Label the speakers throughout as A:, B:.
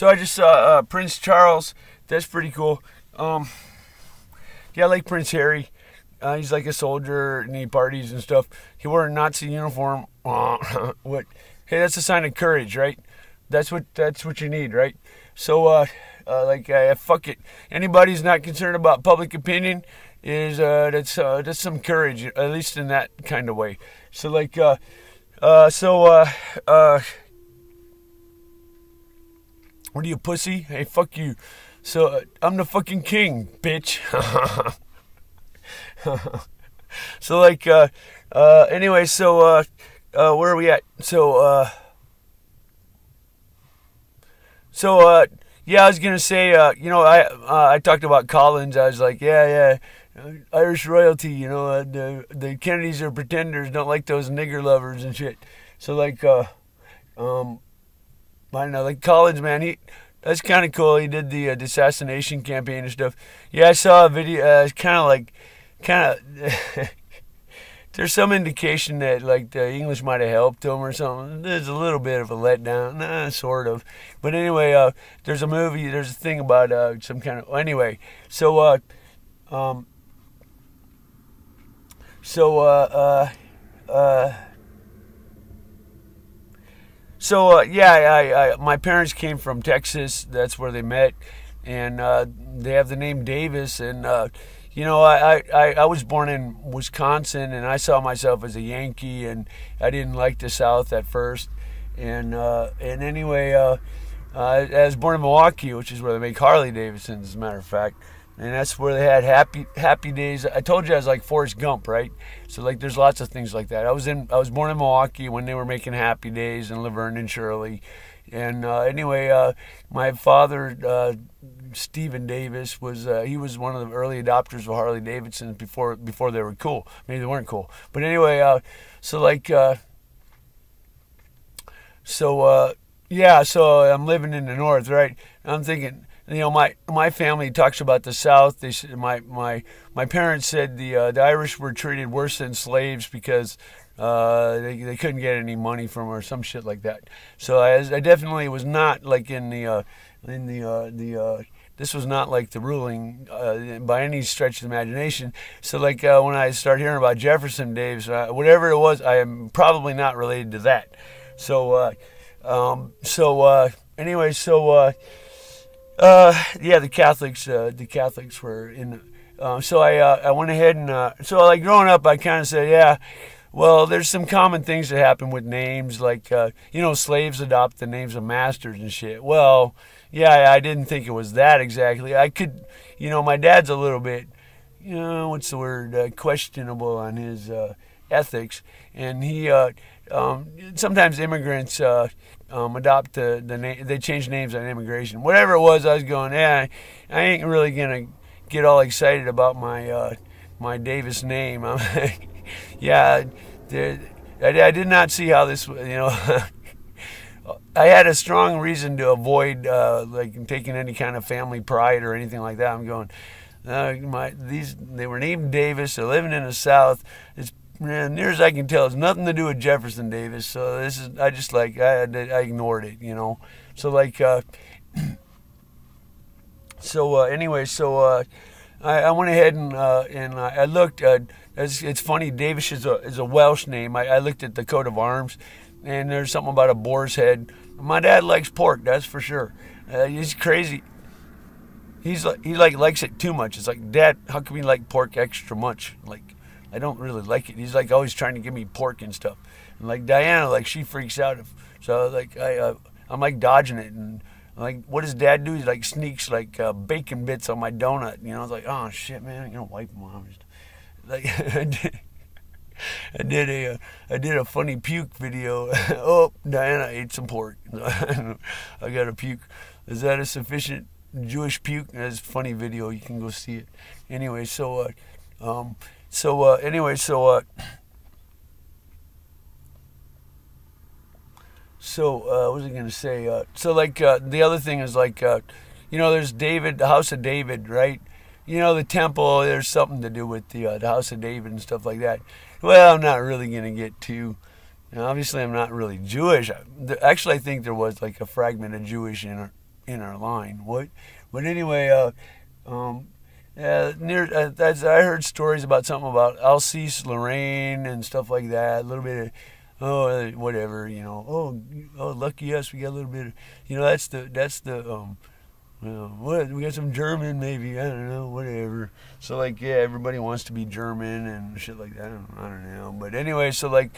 A: So I just saw Prince Charles. That's pretty cool. Yeah, I like Prince Harry. He's like a soldier and he parties and stuff. He wore a Nazi uniform. What? Hey, that's a sign of courage, right? That's what you need, right? So, fuck it. Anybody who's not concerned about public opinion is that's some courage, at least in that kind of way. So, what are you, pussy? Hey, fuck you. So I'm the fucking king, bitch. So anyway, where are we at? Yeah, I was gonna say, I talked about Collins. I was like, yeah, Irish royalty. The Kennedys are pretenders. Don't like those nigger lovers and shit. So I don't know, like Collins, man. That's kind of cool. He did the assassination campaign and stuff. Yeah, I saw a video. It's kind of. There's some indication that like the English might have helped him or something. There's a little bit of a letdown, sort of. But anyway, there's a movie. There's a thing about some kind of. Anyway, um, so yeah, my parents came from Texas. That's where they met, and they have the name Davis. And I was born in Wisconsin, and I saw myself as a Yankee, and I didn't like the South at first. And anyway, I was born in Milwaukee, which is where they make Harley Davidsons, as a matter of fact. And that's where they had happy days. I told you I was like Forrest Gump, right? So like, there's lots of things like that. I was born in Milwaukee when they were making Happy Days and Laverne and Shirley. And anyway, my father, Stephen Davis, he was one of the early adopters of Harley Davidsons before they were cool. Maybe they weren't cool, but anyway, yeah. So I'm living in the North, right? I'm thinking. My family talks about the South. They said my parents said the Irish were treated worse than slaves because they couldn't get any money from or some shit like that. So I definitely was not like this was not like the ruling by any stretch of the imagination. So when I start hearing about Jefferson Davis, whatever it was, I am probably not related to that. Anyway. Yeah, the Catholics were in. So I went ahead and growing up, I kind of said, yeah, well, there's some common things that happen with names, like slaves adopt the names of masters and shit. Well, yeah, I didn't think it was that exactly. I could, my dad's a little bit, what's the word, questionable on his ethics, and he sometimes immigrants. Adopt the name. They change names on immigration. Whatever it was, I was going. Yeah, I ain't really gonna get all excited about my Davis name. I'm like, yeah, I did not see how this. I had a strong reason to avoid taking any kind of family pride or anything like that. I'm going. They were named Davis. They're living in the South. It's near as I can tell, it's nothing to do with Jefferson Davis. So I ignored it, I went ahead and I looked. It's funny. Davis is a Welsh name. I looked at the coat of arms, and there's something about a boar's head. My dad likes pork, that's for sure. He's crazy. He likes it too much. It's like, Dad, how come you like pork extra much? Like, I don't really like it. He's like always trying to give me pork and stuff. And like Diana, she freaks out. I'm like dodging it. And like, what does Dad do? He like sneaks bacon bits on my donut. I was like, oh shit, man, I'm gonna wipe them off. Like I did a funny puke video. Oh, Diana ate some pork. I got a puke. Is that a sufficient Jewish puke? That's a funny video. You can go see it. Anyway, what was I gonna say? The other thing is there's David, the House of David, right? The temple. There's something to do with the House of David and stuff like that. Well, I'm not really gonna get too. Obviously, I'm not really Jewish. Actually, I think there was like a fragment of Jewish in our line. What? But anyway, as I heard stories about something about Alsace Lorraine and stuff like that. A little bit of whatever, lucky us, we got a little bit of, what, we got some German maybe, I don't know, whatever. So like, yeah, everybody wants to be German and shit like that. I don't know. But anyway, so like,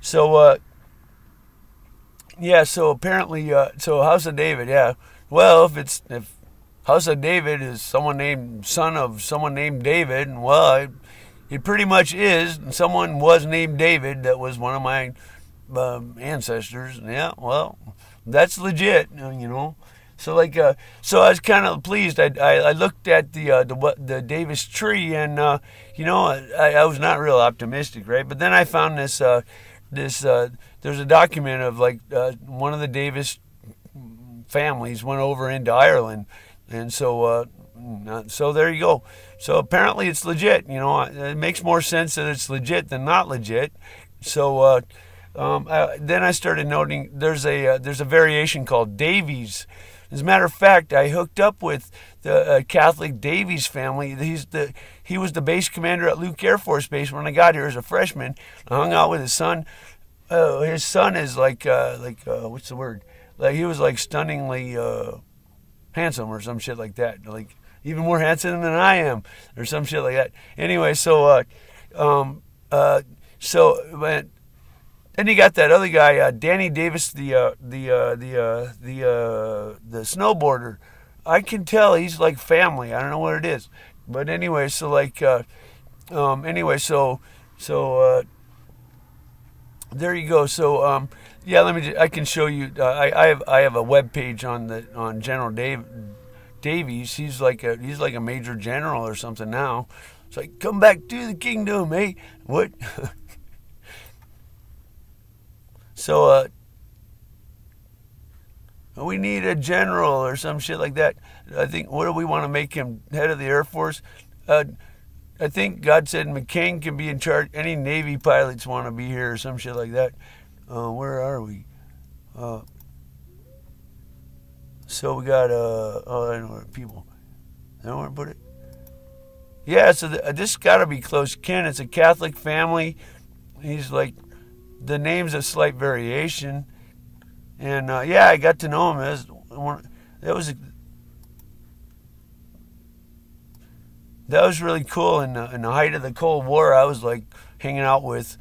A: so apparently, so House of David, yeah. Well, if House of David is son of someone named David, and well, it pretty much is. Someone was named David that was one of my ancestors. Yeah, well, that's legit, So like, so I was kind of pleased. I looked at the Davis tree, and I was not real optimistic, right? But then I found this there's a document of like one of the Davis families went over into Ireland, and so there you go. So apparently it's legit. It makes more sense that it's legit than not legit. So then I started noting there's a variation called Davies. As a matter of fact, I hooked up with the Catholic Davies family. He was the base commander at Luke Air Force Base when I got here as a freshman. I hung out with his son. His son is like what's the word? Like he was like stunningly handsome or some shit like that. Like even more handsome than I am or some shit like that. Anyway, so then you got that other guy, Danny Davis, the snowboarder. I can tell he's like family. I don't know what it is, but anyway, so like, there you go. So yeah, I can show you. I have a web page on General Davies. He's like a major general or something now. It's like, come back to the kingdom, eh? What? So we need a general or some shit like that. I think, what do we want to make him, head of the Air Force? I think God said McCain can be in charge. Any Navy pilots want to be here or some shit like that. Where are we? So we got, I know where people. I don't know where to put it. Yeah, so this got to be close kin. It's a Catholic family. He's like, the name's a slight variation, and yeah, I got to know him that was really cool. In the height of the Cold War, I was like hanging out with.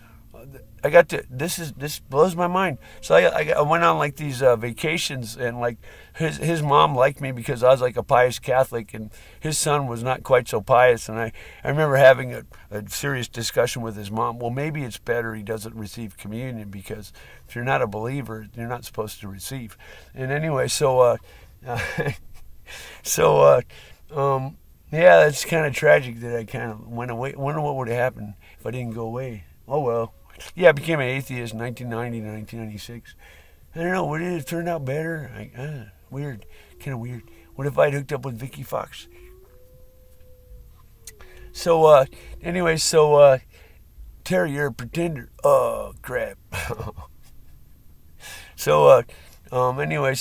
A: This blows my mind. So I went on like these vacations, and like his mom liked me because I was like a pious Catholic, and his son was not quite so pious. And I remember having a serious discussion with his mom. Well, maybe it's better he doesn't receive communion, because if you're not a believer, you're not supposed to receive. And anyway, so yeah, it's kind of tragic that I kind of went away. Wonder what would have happened if I didn't go away. Oh well. Yeah, I became an atheist in 1990 to 1996. I don't know. Would it have turned out better? Weird. Kind of weird. What if I'd hooked up with Vicky Fox? So, anyway, Terry, you're a pretender. Oh, crap. So, anyway,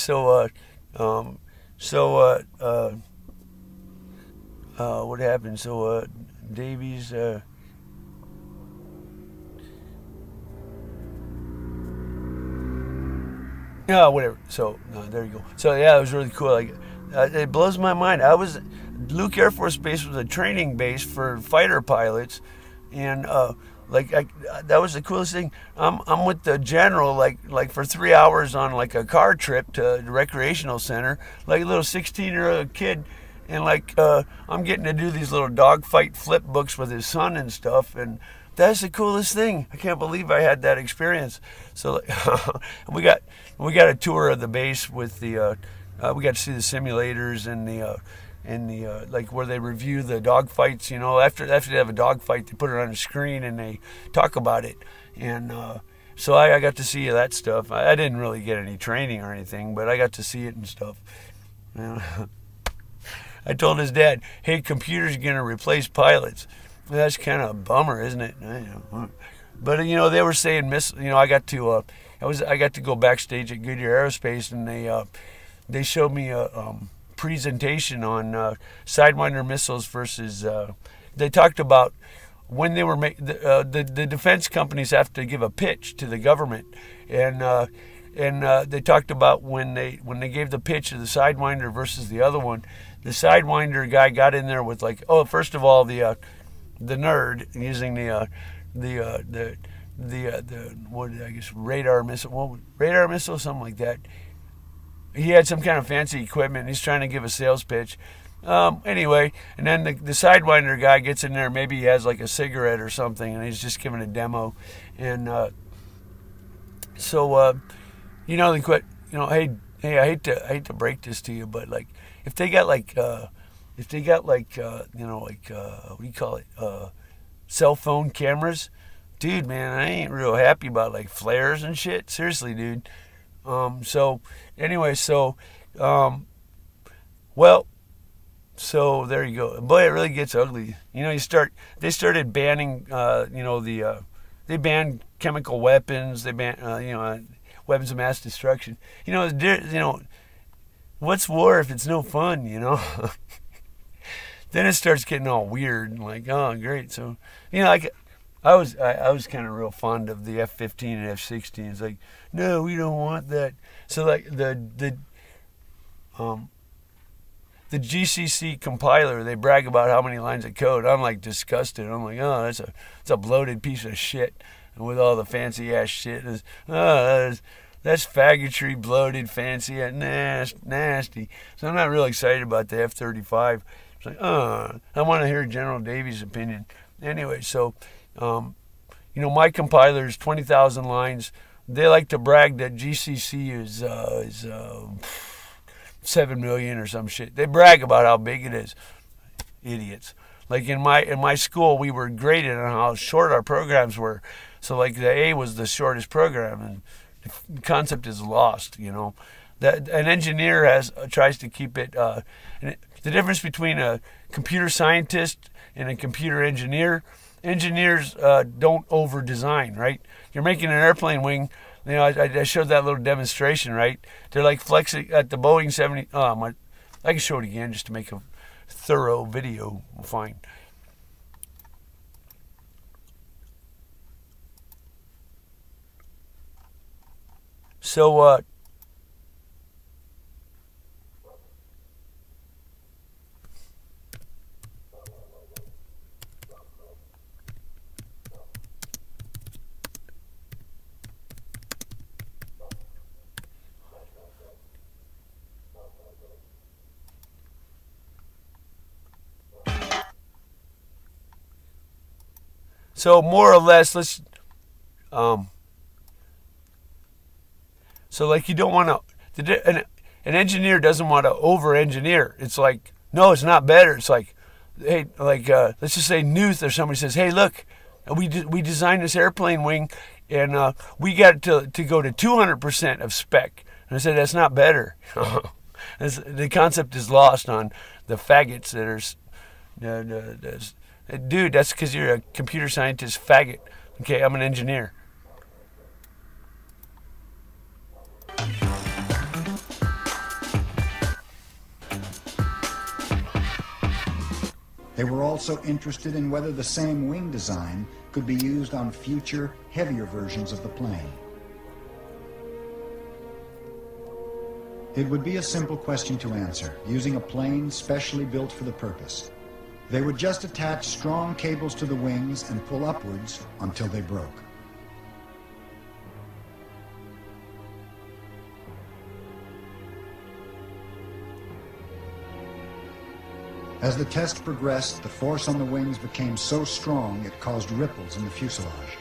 A: what happened? So, Davies, yeah, whatever. So there you go. So yeah, it was really cool. Like, it blows my mind. Luke Air Force Base was a training base for fighter pilots, and that was the coolest thing. I'm with the general like for 3 hours on like a car trip to the recreational center, like a little 16-year-old kid, and like I'm getting to do these little dogfight flip books with his son and stuff, and that's the coolest thing. I can't believe I had that experience. So we got a tour of the base with the we got to see the simulators and the like where they review the dog fights. After they have a dog fight, they put it on a screen and they talk about it. And so I got to see that stuff. I didn't really get any training or anything, but I got to see it and stuff. I told his dad, "Hey, computers are gonna replace pilots." That's kind of a bummer, isn't it? But they were saying I got to go backstage at Goodyear Aerospace, and they showed me a presentation on Sidewinder missiles versus. They talked about when they were the defense companies have to give a pitch to the government, and they talked about when they gave the pitch of the Sidewinder versus the other one. The Sidewinder guy got in there with like, oh, first of all, the nerd using the what, I guess, radar missile, something like that. He had some kind of fancy equipment, and he's trying to give a sales pitch. Anyway, and then the Sidewinder guy gets in there. Maybe he has like a cigarette or something, and he's just giving a demo. And you know, they quit. You know, hey, I hate to break this to you, but like, if they got like, you know, like what do you call it, cell phone cameras, dude, man, I ain't real happy about like flares and shit. Seriously, dude. So there you go. Boy, it really gets ugly. You know, they started banning, they banned chemical weapons. They banned, weapons of mass destruction. You know, what's war if it's no fun, you know? Then it starts getting all weird and like, oh, great. So, you know, like, I was kind of real fond of the F-15 and F-16. It's like, no, we don't want that. So like the GCC compiler, they brag about how many lines of code. I'm like disgusted. I'm like, oh, that's a bloated piece of shit, and with all the fancy ass shit. That's faggotry, bloated, fancy, nasty. So I'm not really excited about the F-35. It's like, I want to hear General Davies' opinion. Anyway, so. You know, my compiler is 20,000 lines. They like to brag that GCC is 7 million or some shit. They brag about how big it is. Idiots. Like in my school, we were graded on how short our programs were. So like the A was the shortest program, and the concept is lost. You know, that an engineer tries to keep it. The difference between a computer scientist and a computer engineer. Engineers don't over-design, right? You're making an airplane wing. You know, I showed that little demonstration, right? They're like flexing at the Boeing 70. I can show it again just to make a thorough video. Fine. So, more or less, let's. So like you don't want to. An engineer doesn't want to over-engineer. It's like, no, it's not better. It's like, hey, like let's just say Knuth or somebody says, hey, look, we designed this airplane wing, and we got to go to 200% of spec. And I said, that's not better. The concept is lost on the faggots that are. Dude, that's because you're a computer scientist faggot. Okay, I'm an engineer.
B: They were also interested in whether the same wing design could be used on future, heavier versions of the plane. It would be a simple question to answer, using a plane specially built for the purpose. They would just attach strong cables to the wings and pull upwards until they broke. As the test progressed, the force on the wings became so strong it caused ripples in the fuselage.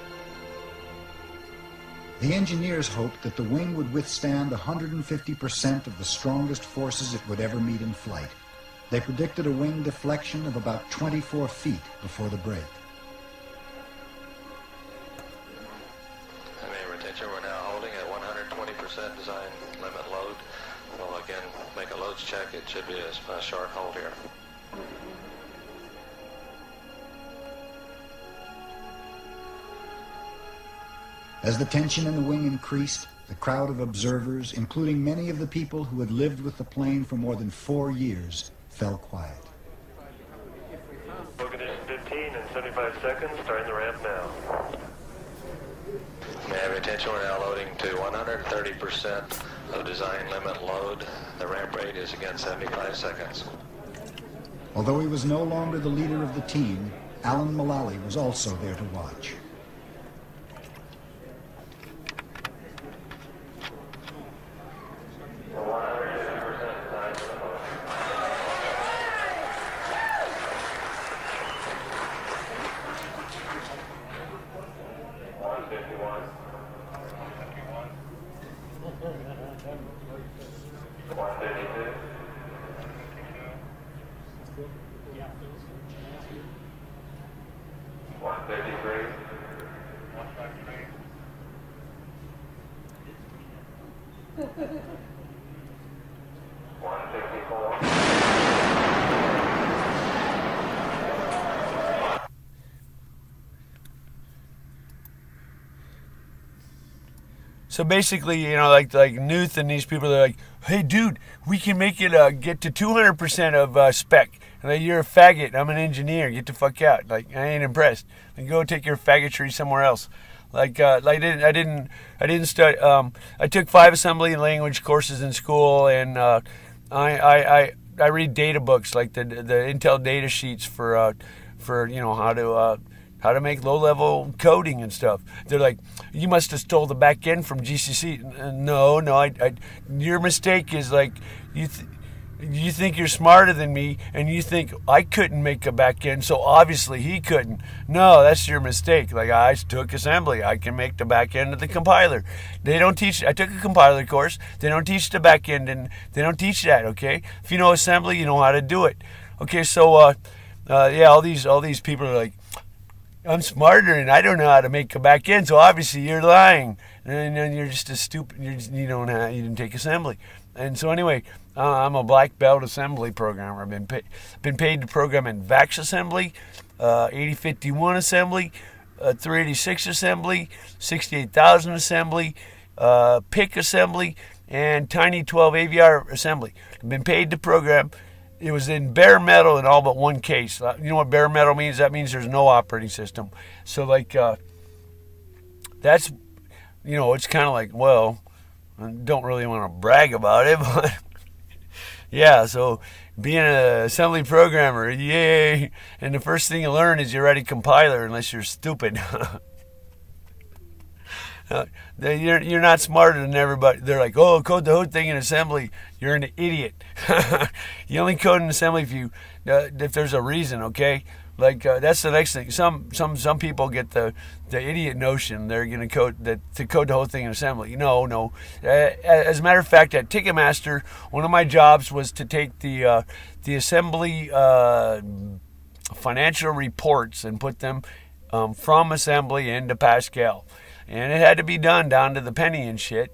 B: The engineers hoped that the wing would withstand 150% of the strongest forces it would ever meet in flight. They predicted a wing deflection of about 24 feet before the break.
C: Main retention, we're now holding at 120% design limit load. We'll again make a loads check. It should be a short hold here.
B: As the tension in the wing increased, The crowd of observers, including many of the people who had lived with the plane for more than 4 years, fell quiet.
D: Condition 15 and 75 seconds, starting the ramp now.
C: May I have your attention, we're now loading to 130% of design limit load. The ramp rate is again 75 seconds.
B: Although he was no longer the leader of the team, Alan Mulally was also there to watch.
A: So basically, you know, like Newth and these people, they're like, hey, dude, we can make it get to 200% of spec. And like, you're a faggot. I'm an engineer. Get the fuck out. Like, I ain't impressed. Like, go take your faggotry somewhere else. I didn't study. I took 5 assembly and language courses in school, and I read data books, like the Intel data sheets for you know how to make low-level coding and stuff. They're like, you must have stole the back end from GCC. No, your mistake is like, you think you're smarter than me, and you think I couldn't make a back end, so obviously he couldn't. No, that's your mistake. Like, I took assembly. I can make the back end of the compiler. They don't teach. I took a compiler course. They don't teach the back end, and they don't teach that, okay? If you know assembly, you know how to do it. Okay, so, yeah, all these people are like, I'm smarter and I don't know how to make a back end, so obviously you're lying, and then you're just a stupid. You didn't take assembly, and so anyway, I'm a black belt assembly programmer. I've been paid to program in VAX assembly, 8051 assembly, 386 assembly, 68000 assembly, PIC assembly, and Tiny 12 AVR assembly. I've been paid to program. It was in bare metal in all but one case. You know what bare metal means? That means there's no operating system. So, like, that's, you know, it's kind of like, well, I don't really want to brag about it, but yeah, so being an assembly programmer, yay. And the first thing you learn is you write a compiler unless you're stupid. You're not smarter than everybody. They're like, oh, code the whole thing in assembly. You're an idiot. You only code in assembly if there's a reason, okay? Like, that's the next thing. Some people get the idiot notion they're going to code the whole thing in assembly. No. As a matter of fact, at Ticketmaster, one of my jobs was to take the assembly financial reports and put them from assembly into Pascal. And it had to be done down to the penny and shit.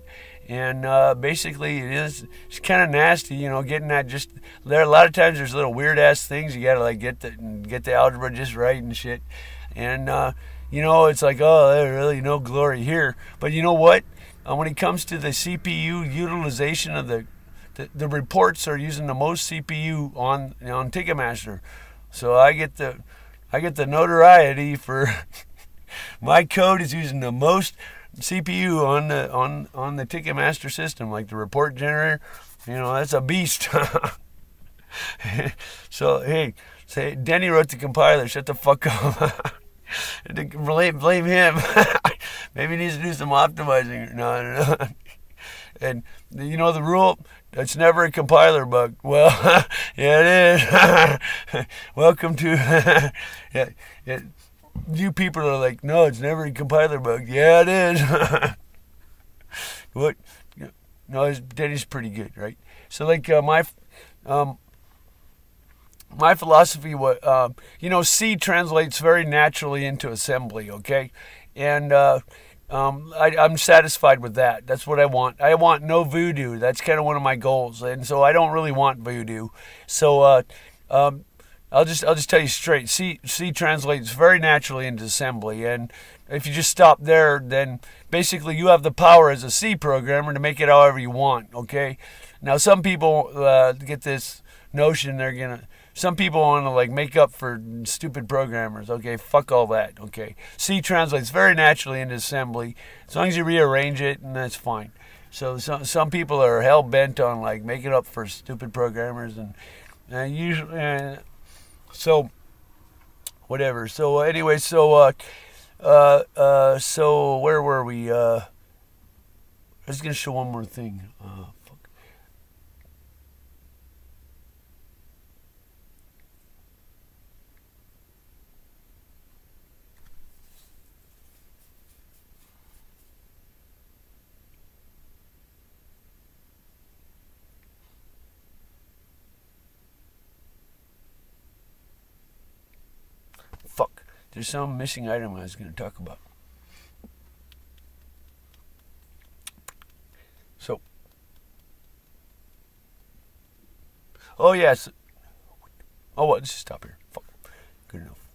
A: And basically, it's kind of nasty, you know, getting that just there. A lot of times there's little weird ass things you gotta like get the algebra just right and shit. And you know, it's like, oh, there's really no glory here. But you know what? When it comes to the CPU utilization of the reports are using the most CPU on Ticketmaster. So I get the notoriety for my code is using the most CPU on the Ticketmaster system, like the report generator. You know, that's a beast. So hey, say Denny wrote the compiler. Shut the fuck up. Blame him. Maybe he needs to do some optimizing. No. And you know the rule. It's never a compiler bug. Well, yeah, it is. Welcome to. Yeah. You people are like, no, it's never a compiler bug. Yeah, it is. What? No, Denny's pretty good, right? So, like, my philosophy was, you know, C translates very naturally into assembly, okay? And I'm satisfied with that. That's what I want. I want no voodoo. That's kind of one of my goals. And so I don't really want voodoo. So, I'll just tell you straight. C translates very naturally into assembly, and if you just stop there, then basically you have the power as a C programmer to make it however you want. Okay. Now some people get this notion some people want to like make up for stupid programmers. Okay, fuck all that. Okay, C translates very naturally into assembly as long as you rearrange it, and that's fine. So some people are hell bent on like making up for stupid programmers, and usually. So, whatever. So anyway, so where were we? I was gonna show one more thing. Fuck. Fuck. There's some missing item I was gonna talk about. So. Oh yes. Oh, what? Let's just stop here. Fuck. Good enough.